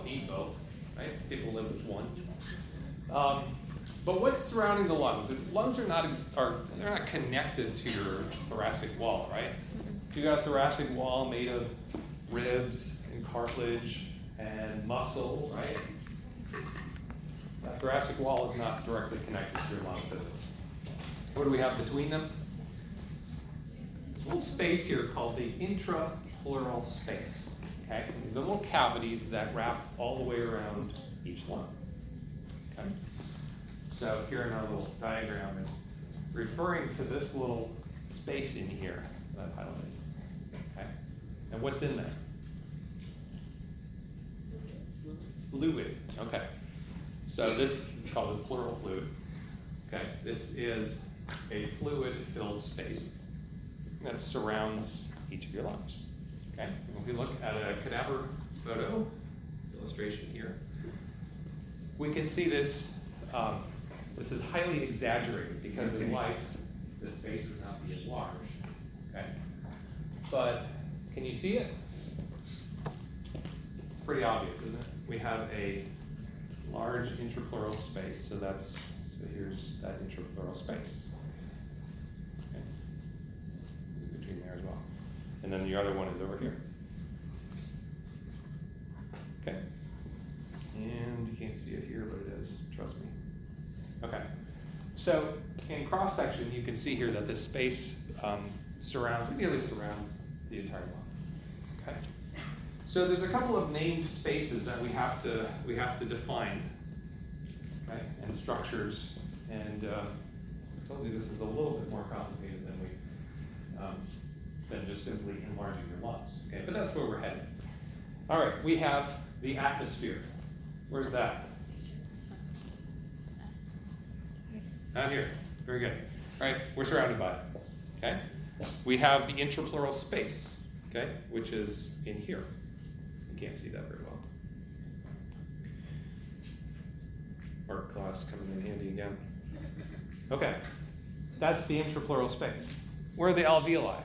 need both, right? People live with one. But what's surrounding the lungs? The lungs are they're not connected to your thoracic wall, right? You got a thoracic wall made of ribs and cartilage and muscle, right? That thoracic wall is not directly connected to your lungs, is it? What do we have between them? There's a little space here called the intrapleural space. Okay? These are little cavities that wrap all the way around each lung. Okay? So here in our little diagram, it's referring to this little space in here that I've highlighted. Okay? And what's in there? Fluid. Okay. So this is called the pleural fluid. Okay. This is a fluid-filled space that surrounds each of your lungs. Okay. And if we look at a cadaver photo illustration here, we can see this. This is highly exaggerated because in life, this space would not be as large. Okay. But can you see it? It's pretty obvious, isn't it? We have a large intrapleural space, so here's that intrapleural space. Okay. It's between there as well. And then the other one is over here. Okay. And you can't see it here, but it is, trust me. Okay. So in cross section, you can see here that this space nearly surrounds the entire lung. Okay. So there's a couple of named spaces that we have to define, okay, and structures. And I told you this is a little bit more complicated than just simply enlarging your lungs. Okay, but that's where we're headed. All right, we have the atmosphere. Where's that? Out here. Very good. All right, we're surrounded by it. Okay. We have the intrapleural space. Okay, which is in here. You can't see that very well. Art class coming in handy again. Okay, that's the intrapleural space. Where are the alveoli?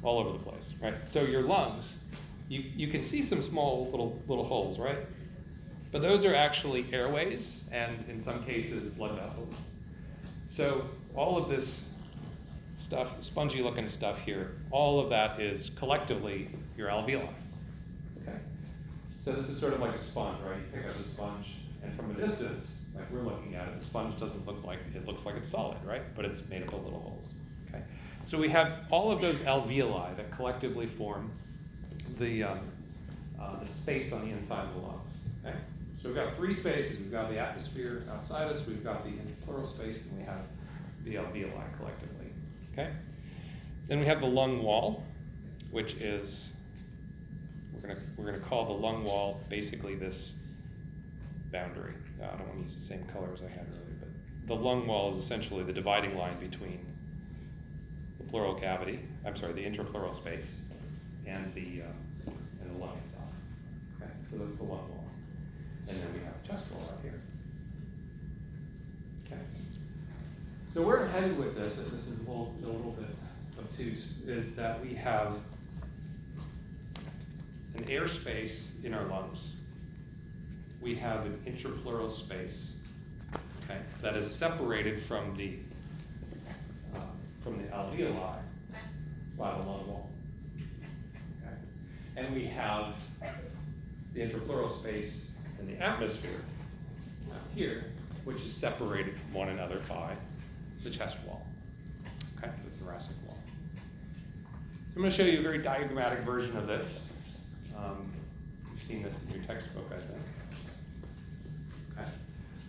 All over the place, right? So your lungs, you can see some small little holes, right? But those are actually airways and in some cases blood vessels. So all of this stuff, spongy looking stuff here, all of that is collectively your alveoli. Okay? So this is sort of like a sponge, right? You pick up a sponge and from a distance, like we're looking at it, the sponge doesn't look like, it looks like it's solid, right? But it's made up of little holes. Okay? So we have all of those alveoli that collectively form the space on the inside of the lungs. Okay? So we've got three spaces. We've got the atmosphere outside us, we've got the intrapleural space, and we have the alveoli collectively. Okay? Then we have the lung wall, which is, we're gonna call the lung wall basically this boundary. I don't want to use the same color as I had earlier, but the lung wall is essentially the dividing line between the pleural cavity, the intrapleural space, and the lung itself. Okay, so that's the lung wall. And then we have a chest wall out here. Okay. So where I'm headed with this, and this is a little bit obtuse, is that we have an air space in our lungs. We have an intrapleural space, okay, that is separated from the alveoli by the lung wall. Okay. And we have the intrapleural space in the atmosphere out here, which is separated from one another by the chest wall, okay, the thoracic wall. So I'm going to show you a very diagrammatic version of this. You've seen this in your textbook, I think. Okay.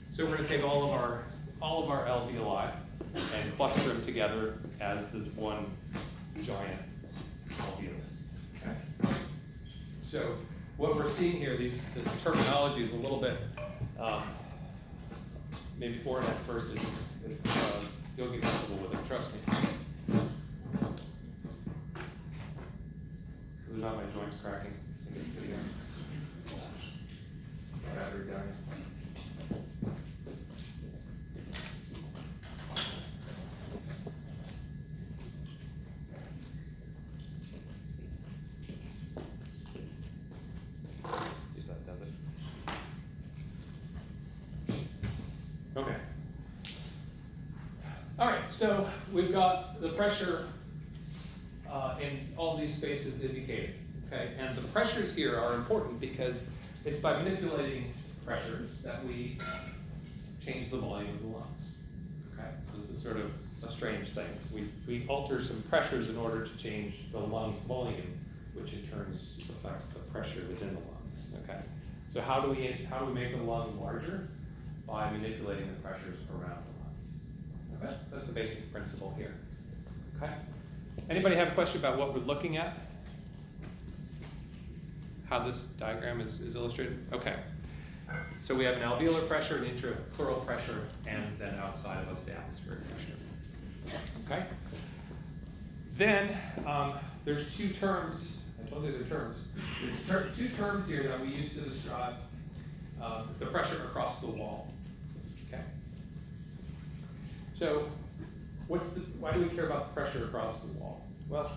So we're going to take all of our alveoli and cluster them together as this one giant alveolus. Okay. So what we're seeing here, this terminology is a little bit maybe foreign at first. You'll get comfortable with it, trust me. Those are not my joints cracking. I think it's the battery dying. so we've got the pressure in all these spaces indicated, okay? And the pressures here are important because it's by manipulating pressures that we change the volume of the lungs, okay? So this is sort of a strange thing. We alter some pressures in order to change the lungs volume, which in turn affects the pressure within the lung, okay? So how do we make the lung larger? By manipulating the pressures around the lung. Okay? That's the basic principle here. Okay? Anybody have a question about what we're looking at? How this diagram is illustrated? Okay. So we have an alveolar pressure, an intrapleural pressure, and then outside of us the atmospheric pressure. Okay? Then there's two terms. I told you they're terms. There's two terms here that we use to describe the pressure across the wall. Okay? So why do we care about the pressure across the wall? Well,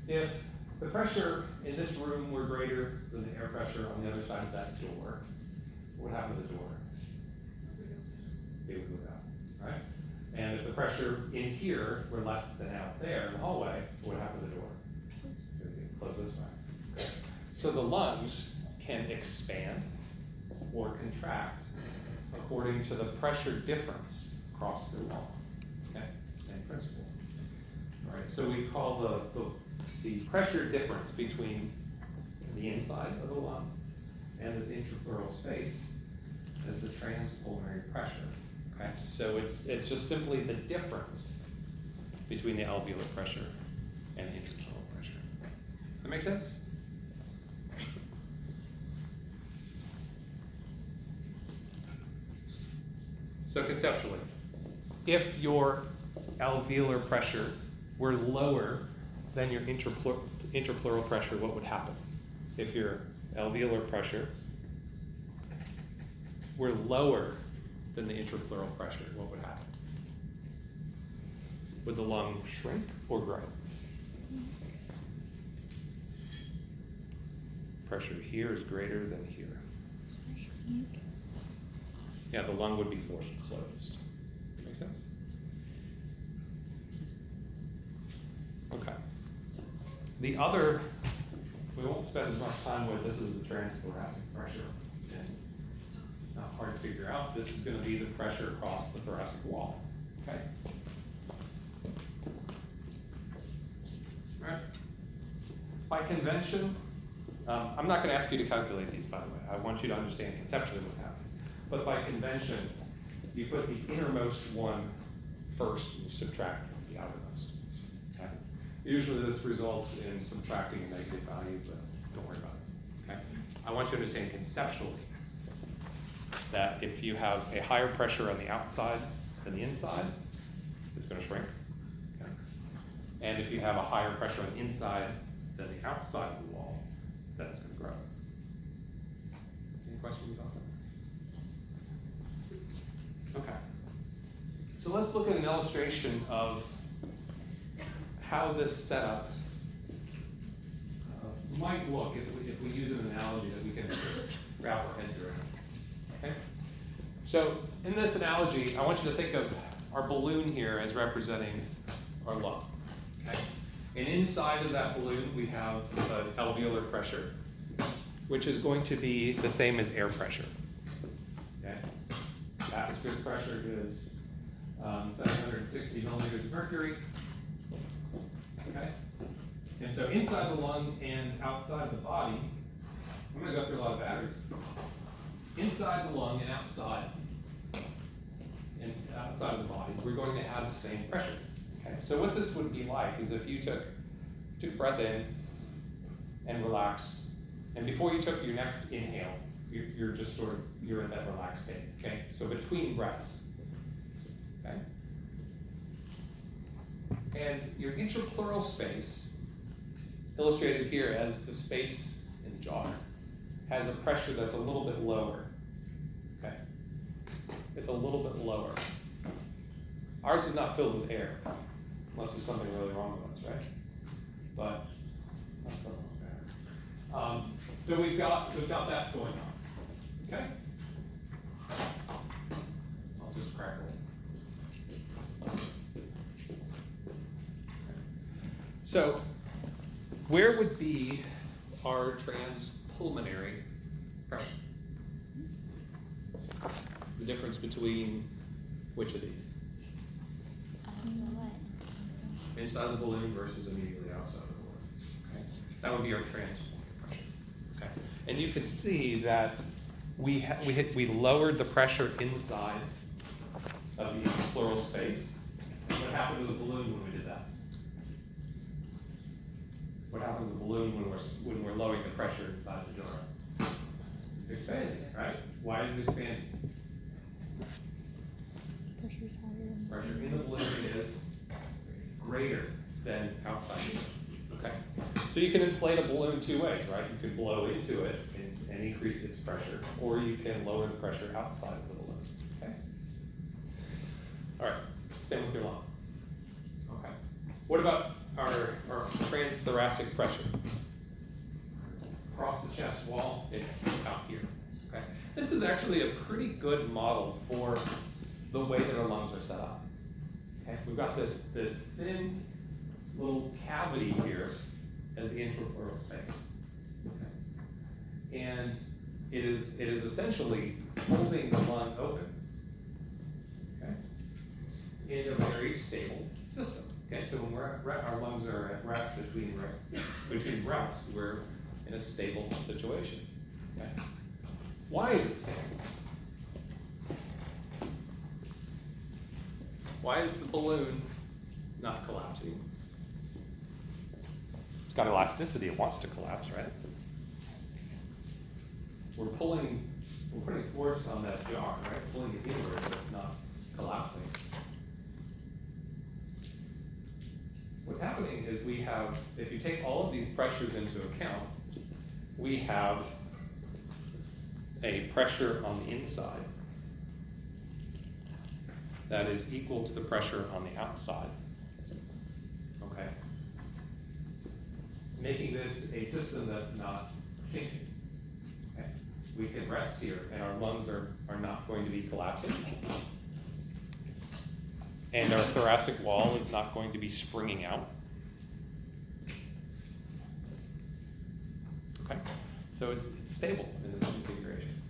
if the pressure in this room were greater than the air pressure on the other side of that door, what would happen to the door? It would go down, right? And if the pressure in here were less than out there in the hallway, what would happen to the door? It would close this way. So the lungs can expand or contract according to the pressure difference across the wall. Okay, it's the same principle. All right, so we call the pressure difference between the inside of the lung and this intrapleural space as the transpulmonary pressure. Okay, so it's just simply the difference between the alveolar pressure and the intrapleural pressure. That make sense? So conceptually, if your alveolar pressure were lower than your intrapleural pressure, what would happen? If your alveolar pressure were lower than the intrapleural pressure, what would happen? Would the lung shrink or grow? Pressure here is greater than here. Yeah, the lung would be forced closed. Make sense? Okay. The other, we won't spend as much time with, this is the transthoracic pressure. And not hard to figure out. This is going to be the pressure across the thoracic wall. Okay? All right. By convention, I'm not going to ask you to calculate these, by the way. I want you to understand conceptually what's happening. But by convention, you put the innermost one first and you subtract the outermost. Okay? Usually this results in subtracting a negative value, but don't worry about it. Okay? I want you to understand conceptually that if you have a higher pressure on the outside than the inside, it's going to shrink. Okay? And if you have a higher pressure on the inside than the outside of the wall, then it's going to grow. Any questions about that? Okay. So let's look at an illustration of how this setup might look if we use an analogy that we can wrap our heads around. Okay? So in this analogy, I want you to think of our balloon here as representing our lung. Okay? And inside of that balloon, we have an alveolar pressure, which is going to be the same as air pressure. Okay? Atmospheric pressure is 760 millimeters of mercury. Okay? And so inside the lung and outside the body, I'm going to go through a lot of batteries. Inside the lung and outside of the body, we're going to have the same pressure. Okay? So what this would be like is if you took a breath in and relaxed, and before you took your next inhale, you're just sort of, you're in that relaxed state, okay? So between breaths, okay? And your intrapleural space, illustrated here as the space in the jar, has a pressure that's a little bit lower, okay? It's a little bit lower. Ours is not filled with air, unless there's something really wrong with us, right? But that's not bad. So we've got that going on. Okay? I'll just crackle. So where would be our transpulmonary pressure? The difference between which of these? Inside of the balloon versus immediately outside of the balloon. Okay? That would be our transpulmonary pressure. Okay? And you can see that we lowered the pressure inside of the pleural space. What happened to the balloon when we did that? What happened to the balloon when we're lowering the pressure inside the jar? It's expanding, right? Why is it expanding? Pressure in the balloon is greater than outside the balloon. Okay. So you can inflate a balloon two ways, right? You can blow into it and increase its pressure, or you can lower the pressure outside of the balloon. Okay. All right. Same with your lung. Okay. What about our transthoracic pressure? Across the chest wall, it's out here. Okay. This is actually a pretty good model for the way that our lungs are set up. Okay. We've got this thin little cavity here as the intrapleural space. Okay. And it is essentially holding the lung open. Okay. In a very stable system. Okay, so when our lungs are at rest between breaths, we're in a stable situation. Okay? Why is it stable? Why is the balloon not collapsing? It's got elasticity, it wants to collapse, right? We're putting force on that jar, right? Pulling it inward, but it's not collapsing. What's happening is we have, if you take all of these pressures into account, we have a pressure on the inside that is equal to the pressure on the outside. Okay? Making this a system that's not changing. Okay? We can rest here and our lungs are not going to be collapsing. And our thoracic wall is not going to be springing out. Okay, so it's stable in this configuration.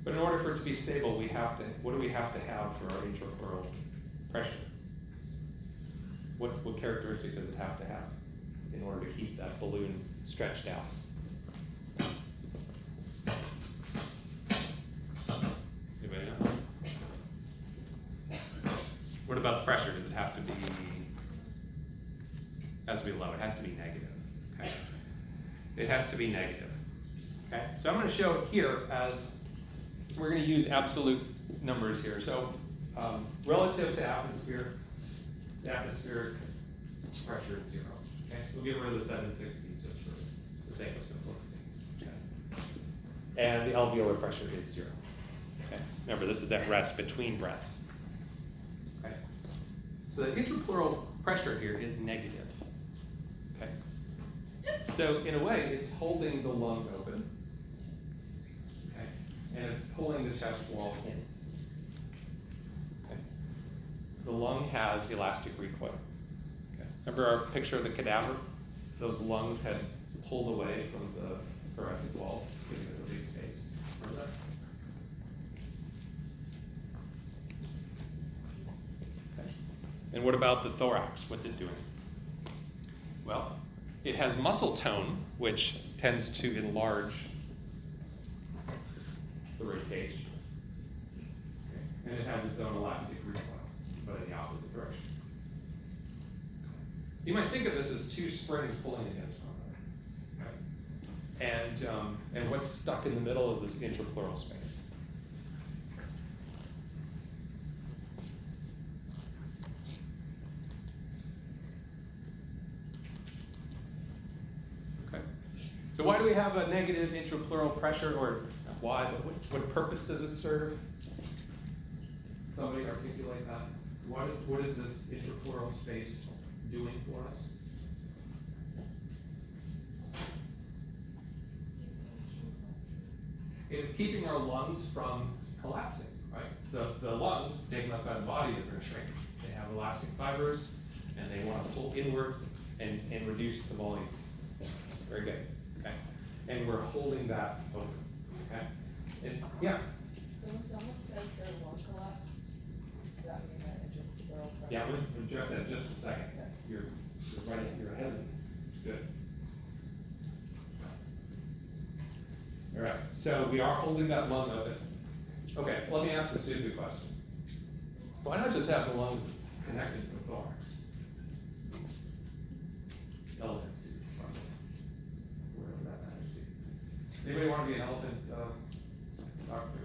But in order for it to be stable, what do we have to have for our intrapleural pressure? What characteristic does it have to have in order to keep that balloon stretched out? Anybody know? What about the pressure? Does it have to be, has to be low? It has to be negative, okay? It has to be negative, okay? So I'm gonna show it here as, we're gonna use absolute numbers here. So relative to atmosphere, the atmospheric pressure is 0, okay? So we'll get rid of the 760s just for the sake of simplicity, okay? And the alveolar pressure is 0, okay? Remember, this is at rest between breaths. So the intrapleural pressure here is negative, okay? So in a way, it's holding the lung open, okay? And it's pulling the chest wall in, okay? The lung has elastic recoil, okay? Remember our picture of the cadaver? Those lungs had pulled away from the thoracic wall, giving us a big space. Remember that? And what about the thorax? What's it doing? Well, it has muscle tone, which tends to enlarge the rib cage. Okay. And it has its own elastic recoil, but in the opposite direction. You might think of this as two springs pulling against one another. Okay. And what's stuck in the middle is this intrapleural space. So why do we have a negative intrapleural pressure, or not why, but what purpose does it serve? Somebody articulate that. What is this intrapleural space doing for us? It is keeping our lungs from collapsing, right? The lungs, taken outside the body, are going to shrink. They have elastic fibers, and they want to pull inward and reduce the volume. Very good, okay? And we're holding that open, okay? And, yeah, So when someone says their lung collapsed, does that mean that intrapleural pressure? yeah, I'm gonna address that in just a second. You're right, you're ahead of me. Good. All right, so we are holding that lung open. Okay, let me ask a stupid question. Why not just have the lungs connected to the thorax? Elephant students, probably. Whatever that matters to you. Anybody want to be an elephant doctor?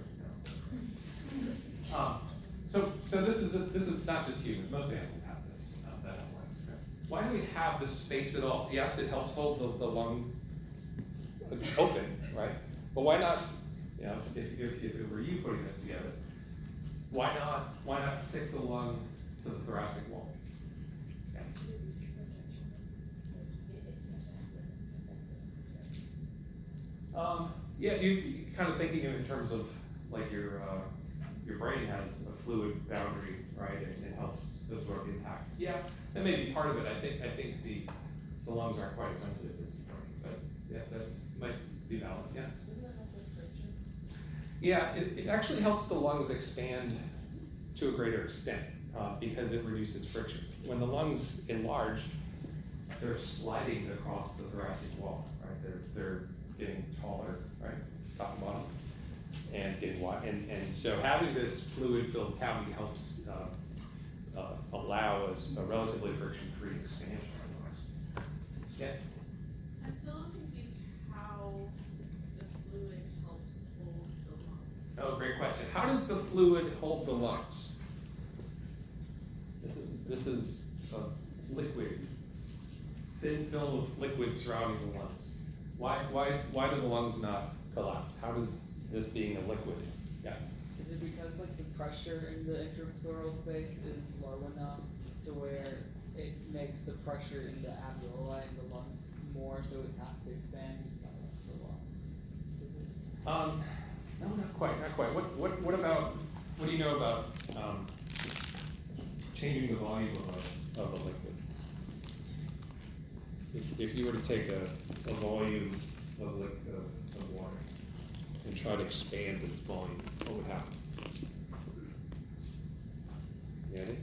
No. So this is not just humans. Most animals have this. That have lungs. Okay? Why do we have this space at all? Yes, it helps hold the lung open, right? But why not? You know, if it were you putting this together, why not stick the lung to the thoracic wall? Yeah, you kind of thinking in terms of like your brain has a fluid boundary, right? It helps absorb the impact. Yeah, that may be part of it. I think the lungs aren't quite as sensitive as the brain, but yeah, that might be valid. Yeah. Doesn't it help with friction? Yeah, it actually helps the lungs expand to a greater extent because it reduces friction. When the lungs enlarge, they're sliding across the thoracic wall, right? They're getting taller, right, top and bottom, and getting wide. And so having this fluid-filled cavity helps allow a relatively friction-free expansion of the lungs. Yeah. I'm still confused how the fluid helps hold the lungs. Oh, great question. How does the fluid hold the lungs? This is a liquid, thin film of liquid surrounding the lungs. Why do the lungs not collapse? How does this being a liquid? Yeah. Is it because like the pressure in the intrapleural space is low enough to where it makes the pressure in the alveoli in the lungs more, so it has to expand just not the lungs? No, not quite. What about? What do you know about changing the volume of a liquid? If you were to take a volume of water and try to expand its volume, what would happen? Yeah, it is.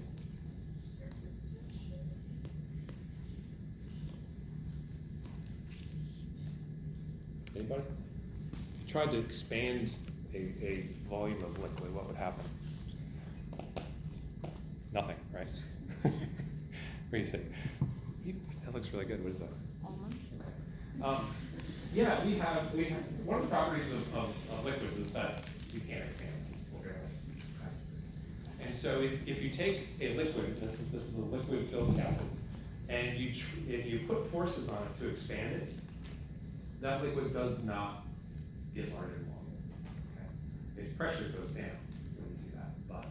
Anybody? If you tried to expand a volume of liquid, what would happen? Nothing, right? What do you think? That looks really good. What is that? Almond? Yeah, we have one of the properties of liquids is that you can't expand them barely. And so if you take a liquid, this is a liquid filled cavity, and you put forces on it to expand it, that liquid does not get larger and longer. Okay? Its pressure goes down when you do that, but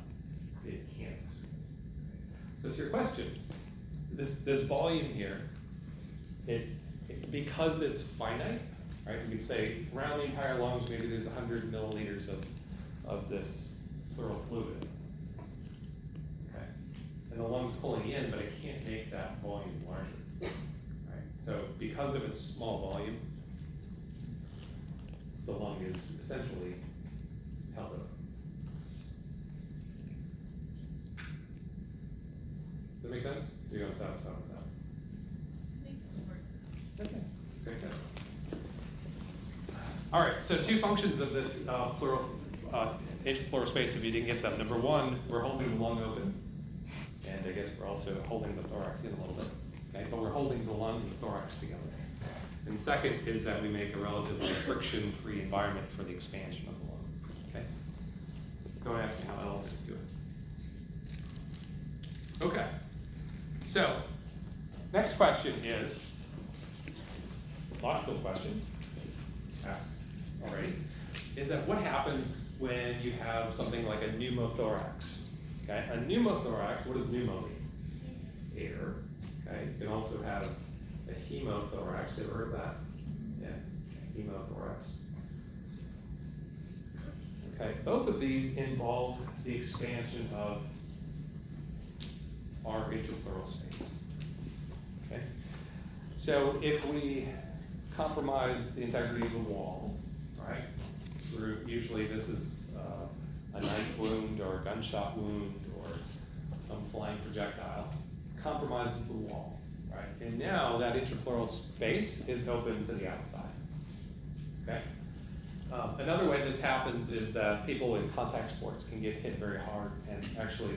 it can't expand. So to your question, this volume here, because it's finite, right? You could say around the entire lungs, maybe there's 100 milliliters of this pleural fluid. Okay, and the lung's pulling in, but it can't make that volume larger. Right? So because of its small volume, the lung is essentially held up. Does that make sense? You're unsatisfied with that? Makes it worse. Okay. Okay, good. All right, so two functions of this intrapleural space, if you didn't get them. Number one, we're holding the lung open, and I guess we're also holding the thorax in a little bit, okay? But we're holding the lung and the thorax together. And second is that we make a relatively friction-free environment for the expansion of the lung, okay? Don't ask me how elephants do it. Okay, so next question is, logical question, asked already, is that what happens when you have something like a pneumothorax? Okay, a pneumothorax, what does pneumo mean? Air. Okay, you can also have a hemothorax. Ever heard of that? Yeah, hemothorax. Okay, both of these involve the expansion of our intrapleural space. Okay, So if we compromise the integrity of the wall, right, usually this is a knife wound or a gunshot wound or some flying projectile, compromises the wall, right? And now that intrapleural space is open to the outside, okay? Another way this happens is that people in contact sports can get hit very hard and actually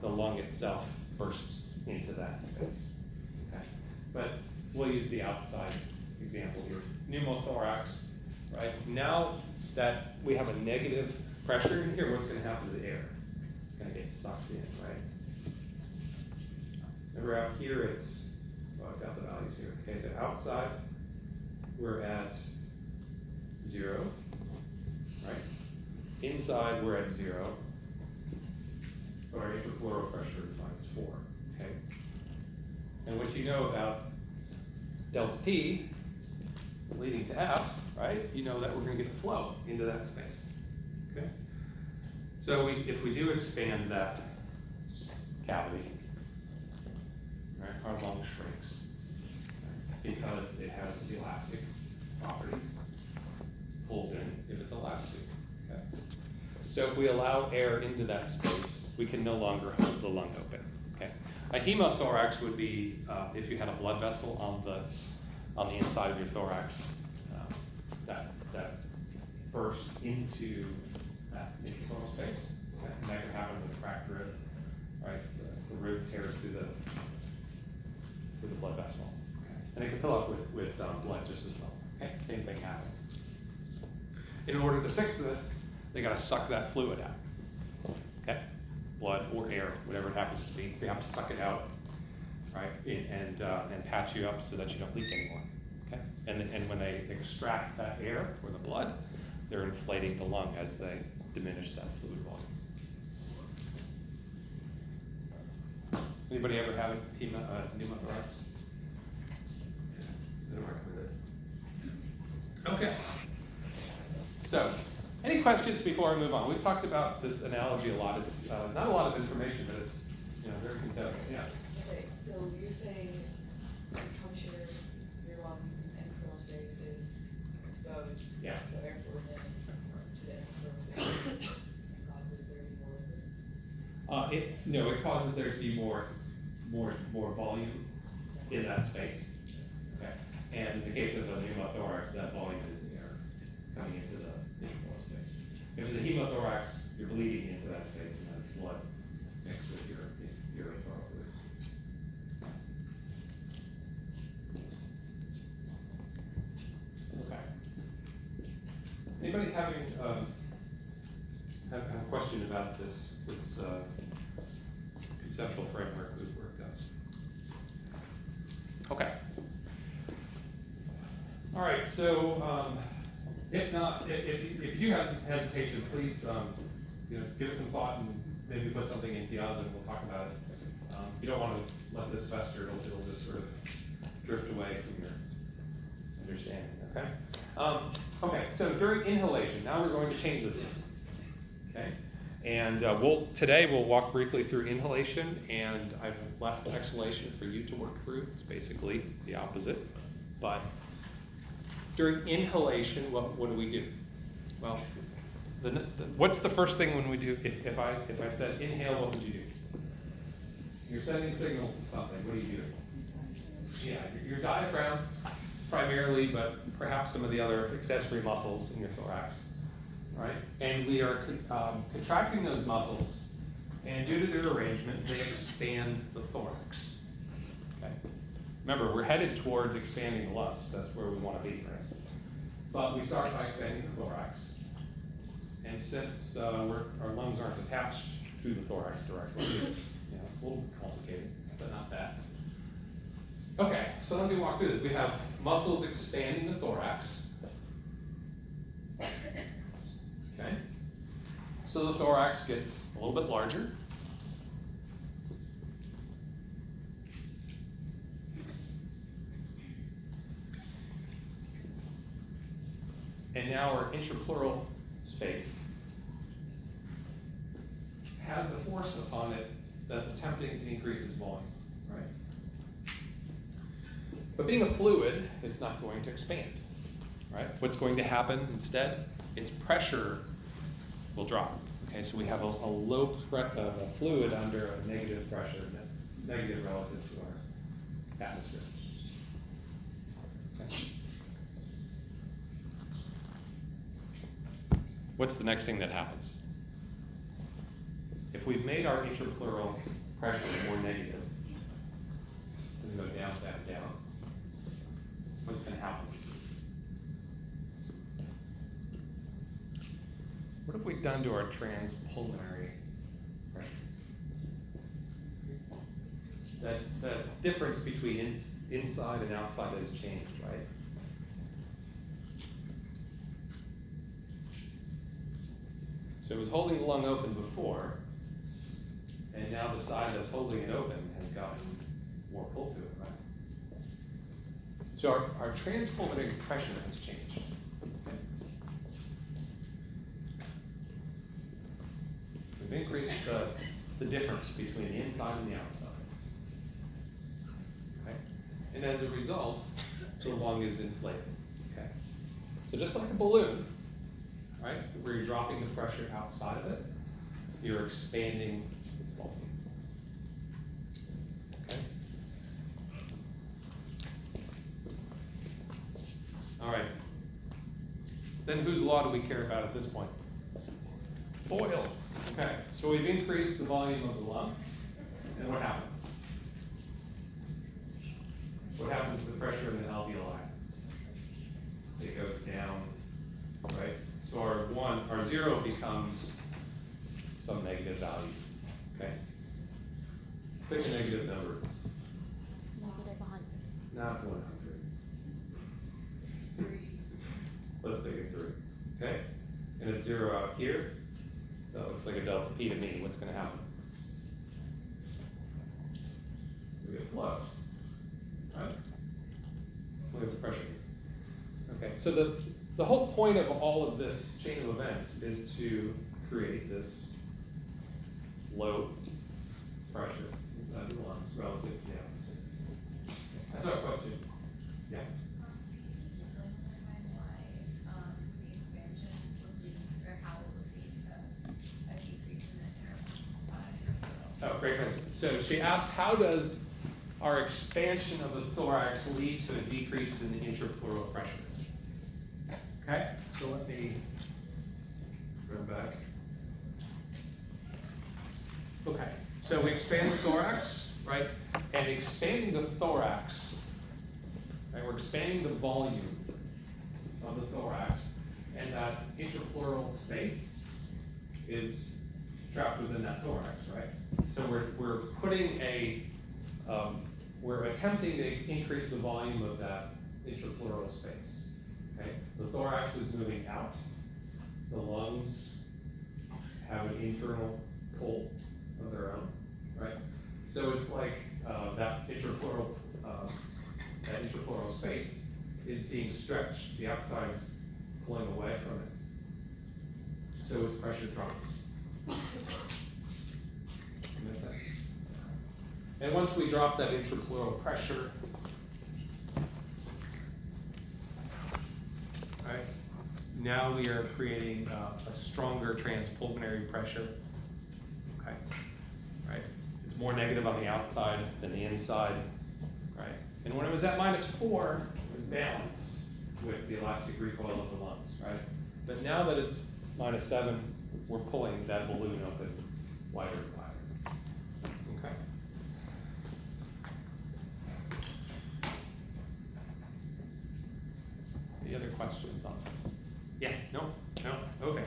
the lung itself bursts into that space, okay? But we'll use the outside example here. Pneumothorax, right? Now that we have a negative pressure in here, what's gonna happen to the air? It's gonna get sucked in, right? Remember out here it's, well, I've got the values here. Okay, so outside we're at 0, right? Inside we're at 0, but our intrapleural pressure is -4, okay? And what you know about delta P leading to F, right? You know that we're gonna get a flow into that space, okay? So if we do expand that cavity, right, our lung shrinks, right, because it has elastic properties, pulls in if it's allowed to, okay? So if we allow air into that space, we can no longer hold the lung open, okay? A hemothorax would be if you had a blood vessel on the inside of your thorax that burst into that intrapleural space. Okay? And that can happen with a cracked rib, right? The rib tears through the blood vessel. Okay? And it can fill up with blood just as well. Okay? Same thing happens. In order to fix this, they gotta suck that fluid out. Okay? Blood or air, whatever it happens to be. They have to suck it out, right? And patch you up so that you don't leak anymore. Okay? And when they extract that air or the blood, they're inflating the lung as they diminish that fluid volume. Anybody ever have pneumothorax? Okay. So, any questions before I move on? We've talked about this analogy a lot. It's not a lot of information, but it's very conceptual. Yeah. Okay, so you're saying puncture your lung and intrapleural space is exposed. Yeah. So air flows in to the intrapleural space and causes there to be more liquid. It causes there to be more volume in that space. Okay. And in the case of a pneumothorax, that volume is air coming into the intrapleural space. If it's a hemothorax, you're bleeding into that space, and then it's blood mixed with your pleural fluid. Okay. Anybody having have a question about this conceptual framework we've worked out? Okay. All right. So if not, if you have some hesitation, please give it some thought and maybe put something in Piazza and we'll talk about it. You don't want to let this fester; it'll just sort of drift away from your understanding. Okay. Okay. So during inhalation, now we're going to change the system. Okay. And today we'll walk briefly through inhalation, and I've left exhalation for you to work through. It's basically the opposite. But during inhalation, what do we do? Well, what's the first thing when we do? If I said inhale, what would you do? You're sending signals to something. What do you do? Yeah, your diaphragm primarily, but perhaps some of the other accessory muscles in your thorax. Right? And we are contracting those muscles, and due to their arrangement, they expand the thorax. Okay? Remember, we're headed towards expanding the lungs. That's where we want to be, right? But we start by expanding the thorax. And since our lungs aren't attached to the thorax directly, it's a little complicated, but not bad. Okay, so let me walk through this. We have muscles expanding the thorax. Okay, so the thorax gets a little bit larger. And now our intrapleural space has a force upon it that's attempting to increase its volume, right? But being a fluid, it's not going to expand, right? What's going to happen instead? Its pressure will drop. Okay, so we have a fluid under a negative pressure, negative relative to our atmosphere. Okay. What's the next thing that happens? If we've made our interpleural pressure more negative, we go down, down, down. What's going to happen? What have we done to our transpulmonary pressure? That difference between inside and outside has changed, right? So it was holding the lung open before, and now the side that's holding it open has gotten more pull to it, right? So our transpulmonary pressure has changed. Okay? We've increased the difference between the inside and the outside. Okay? And as a result, the lung is inflated. Okay? So just like a balloon, right, where you're dropping the pressure outside of it, you're expanding its volume. Okay? All right. Then whose law do we care about at this point? Boyle's. Okay, so we've increased the volume of the lung, and what happens? What happens to the pressure in the alveoli? It goes down, right? So our zero becomes some negative value, okay? Pick a negative number. -100. Not 100. 3. Let's make it 3, okay? And it's 0 out here. That looks like a delta P to me. What's going to happen? We get flow, right? We have the pressure. Okay, so the whole point of all of this chain of events is to create this low pressure inside the lungs relative to the atmosphere. That's our question. Yeah. The expansion would lead, or how it would lead to a decrease in the interpleural. Oh, great question. So she asked, how does our expansion of the thorax lead to a decrease in the interpleural pressure? Okay, so let me run back. Okay, so we expand the thorax, right? And expanding the thorax, right? We're expanding the volume of the thorax, and that interpleural space is trapped within that thorax, right? So we're putting we're attempting to increase the volume of that interpleural space. Okay, the thorax is moving out. The lungs have an internal pull of their own, right? So it's like that interpleural space is being stretched. The outside's pulling away from it. So its pressure drops. Makes sense? And once we drop that interpleural pressure, right, now we are creating a stronger transpulmonary pressure. Okay, right? It's more negative on the outside than the inside, right? And when it was at -4, it was balanced with the elastic recoil of the lungs, right? But now that it's -7, we're pulling that balloon open wider and wider. Okay. Any other questions on this? Yeah, no, okay.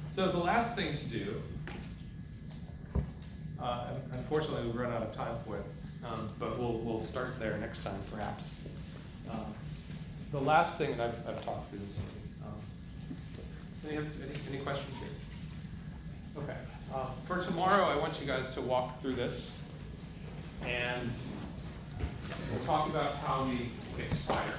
So the last thing to do, unfortunately we've run out of time for it, but we'll start there next time perhaps. The last thing, and I've talked through this already. Any questions here? Okay. For tomorrow, I want you guys to walk through this, and we'll talk about how we expire.